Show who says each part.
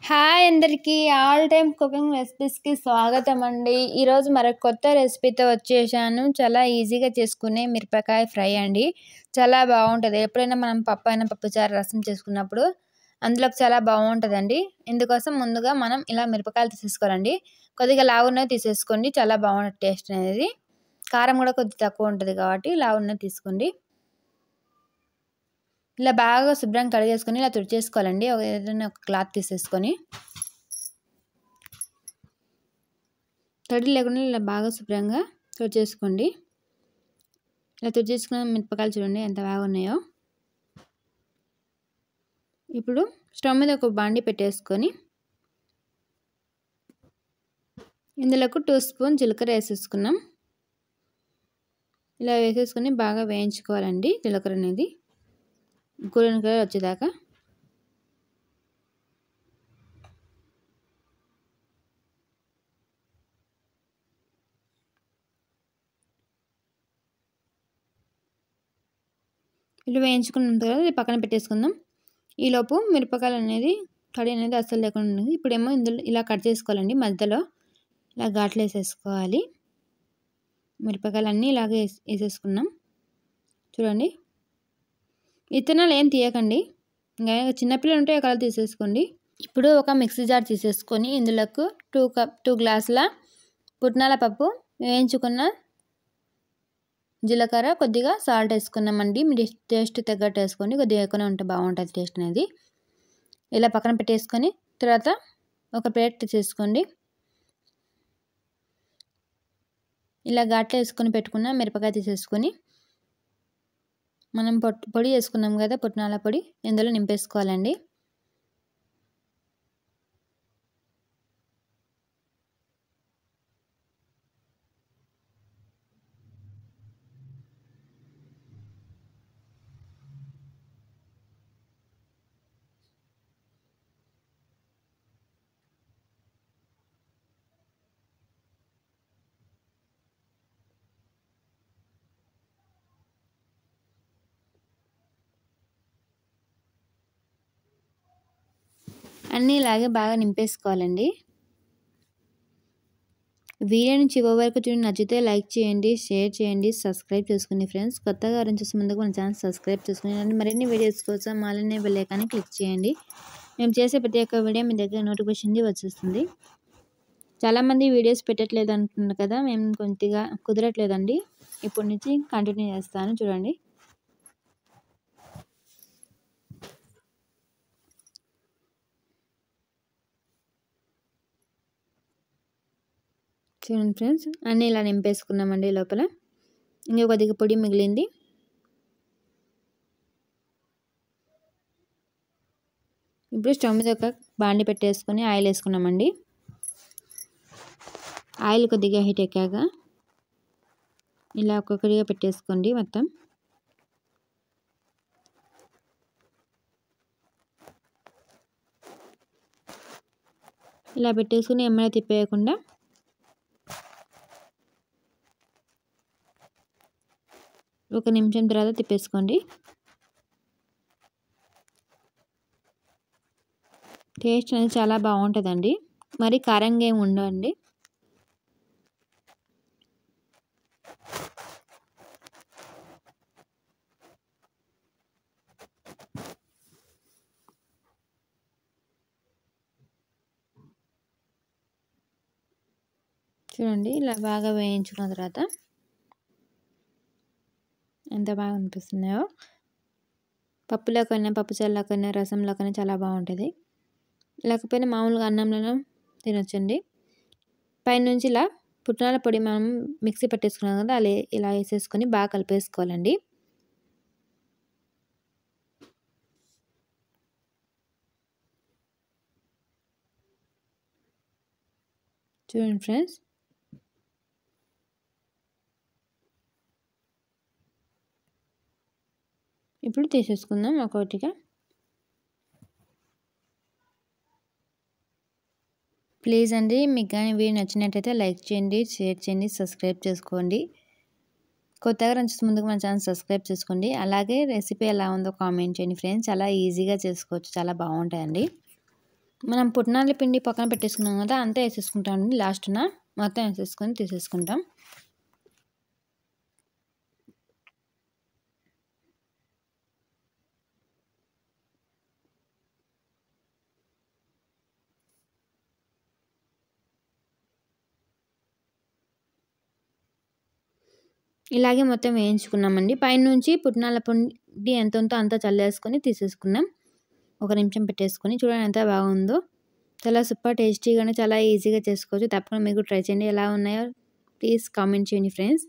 Speaker 1: Hi అందరికీ all time cooking రెసిపీస్కి స్వాగతం అండి. ఈరోజు మరొక కొత్త రెసిపీతో వచ్చేసాను. చాలా ఈజీగా చేసుకునే మిరపకాయ ఫ్రై అండి. చాలా బాగుంటుంది. ఎప్పుడైనా మనం పప్పుచారు రసం చేసుకున్నప్పుడు అందులోకి చాలా బాగుంటుందండి. ఇందుకోసం ముందుగా మనం ఇలా మిరపకాయలు తీసేసుకోవాలండి. కొద్దిగా లావున్నవి తీసేసుకోండి, చాలా బాగుంటుంది టేస్ట్ అనేది. కారం కూడా కొద్దిగా తక్కువ ఉంటుంది కాబట్టి లావున్నవి తీసుకోండి. ఇలా బాగా శుభ్రంగా కడిగేసుకొని ఇలా తుడిచేసుకోవాలండి. ఏదైనా ఒక క్లాత్ తీసేసుకొని తడి లేకుండా ఇలా బాగా శుభ్రంగా తుడిచేసుకోండి. ఇలా తుడిచేసుకున్న మిరపకాయలు చూడండి ఎంత బాగా ఉన్నాయో. ఇప్పుడు స్టవ్ మీద ఒక బాండి పెట్టేసుకొని ఇందులోకి 2 స్పూన్ జీలకర్ర వేసేసుకున్నాం. ఇలా వేసేసుకొని బాగా వేయించుకోవాలండి. జీలకర్ర అనేది గోల్డెన్ కలర్ వచ్చేదాకా. ఇలా వేయించుకున్న తర్వాత పక్కన పెట్టేసుకుందాం. ఈలోపు మిరపకాయలు అనేది తడి అనేది అస్సలు లేకుండా ఉంది. ఇప్పుడేమో ఇందులో ఇలా కట్ చేసుకోవాలండి. మధ్యలో ఇలా ఘాట్లు వేసేసుకోవాలి. మిరపకాయలు అన్నీ ఇలాగే వేసేసుకున్నాం. చూడండి, విత్తనాలు ఏం తీయకండి. ఇంకా చిన్నపిల్లలు ఉంటే ఒకవేళ తీసేసుకోండి. ఇప్పుడు ఒక మిక్సీ జార్ తీసేసుకొని ఇందులోకి 2 గ్లాసుల పుట్నాల పప్పు, వేయించుకున్న జీలకర్ర, కొద్దిగా సాల్ట్ వేసుకున్నామండి. మీ టేస్ట్ తగ్గట్టు వేసుకోండి. కొద్దిగా ఎక్కువనే ఉంటే బాగుంటుంది టేస్ట్ అనేది. ఇలా పక్కన పెట్టేసుకొని తర్వాత ఒక ప్లేట్ తీసేసుకోండి. ఇలా ఘాట్లో వేసుకొని పెట్టుకున్న మిరపకాయ తీసేసుకొని మనం పొడి చేసుకున్నాం కదా పుట్నాల పొడి, ఇందులో నింపేసుకోవాలండి. అన్నీ ఇలాగే బాగా నింపేసుకోవాలండి. వీడియోని చివరి వరకు చూడండి. నచ్చితే లైక్ చేయండి, షేర్ చేయండి, సబ్స్క్రైబ్ చేసుకోండి ఫ్రెండ్స్. కొత్తగా ఎవరైనా చూసే ముందుకు మన ఛానల్ సబ్స్క్రైబ్ చేసుకుని మరిన్ని వీడియోస్ కోసం అలానే బెల్ ఐకాన్ని క్లిక్ చేయండి. మేము చేసే ప్రతి ఒక్క వీడియో మీ దగ్గర నోటిఫికేషన్ వచ్చేస్తుంది. చాలామంది వీడియోస్ పెట్టట్లేదు అంటున్నారు కదా, మేము కొద్దిగా కుదరట్లేదండి. ఇప్పటి నుంచి కంటిన్యూ చేస్తాను. చూడండి, ఫ్రెండ్స్ అన్నీ ఇలా నింపేసుకున్నామండి. లోపల ఇంకా కొద్దిగా పొడి మిగిలింది. ఇప్పుడు స్టవ్ మీద ఒక బాండి పెట్టేసుకొని ఆయిల్ వేసుకున్నామండి. ఆయిల్ కొద్దిగా హీట్ ఎక్కాక ఇలా ఒక్కొక్కటిగా పెట్టేసుకోండి. మొత్తం ఇలా పెట్టేసుకుని ఏమైనా తిప్పేయకుండా ఒక నిమిషం తర్వాత తిప్పేసుకోండి. టేస్ట్ అనేది చాలా బాగుంటుందండి. మరి కారంగా ఏమి ఉండవండి. చూడండి, ఇలా బాగా వేయించుకున్న తర్వాత ఎంత బాగా అనిపిస్తున్నాయో. పప్పులోకైనా, పప్పుచారులోకైనా, రసంలోకైనా చాలా బాగుంటుంది. లేకపోయినా మామూలుగా అన్నంలో తినొచ్చండి. పైనుంచి ఇలా పుట్నాల పొడి మనం మిక్సీ పట్టేసుకున్నాం కదా, అలా ఇలా వేసేసుకొని బాగా కలిపేసుకోవాలండి. చూడండి ఫ్రెండ్స్, ఇప్పుడు తీసేసుకుందాం ఒక్కొక్కటిగా. ప్లీజ్ అండి, మీకు కానీ వీడియో నచ్చినట్టయితే లైక్ చేయండి, షేర్ చేయండి, సబ్స్క్రైబ్ చేసుకోండి. కొత్తగా ఎవరైనా చూస్తే ముందుగా మన ఛానల్ సబ్స్క్రైబ్ చేసుకోండి. అలాగే రెసిపీ ఎలా ఉందో కామెంట్ చేయండి ఫ్రెండ్స్. చాలా ఈజీగా చేసుకోవచ్చు, చాలా బాగుంటాయండి. మనం పుట్నాల పిండి పక్కన పెట్టేసుకున్నాం కదా, అంతా వేసేసుకుంటామండి. లాస్ట్న మొత్తం వేసేసుకొని తీసేసుకుంటాం. ఇలాగే మొత్తం వేయించుకున్నామండి. పైనుంచి పుట్నాల పిండి ఎంత ఉందో అంతా చల్లేసుకొని తీసేసుకున్నాం. ఒక నిమిషం పెట్టేసుకొని చూడండి ఎంత బాగుందో. చాలా సూపర్ టేస్టీగానే చాలా ఈజీగా చేసుకోవచ్చు. తప్పకుండా మీరు ట్రై చేయండి. ఎలా ఉన్నాయో ప్లీజ్ కామెంట్ చేయండి ఫ్రెండ్స్.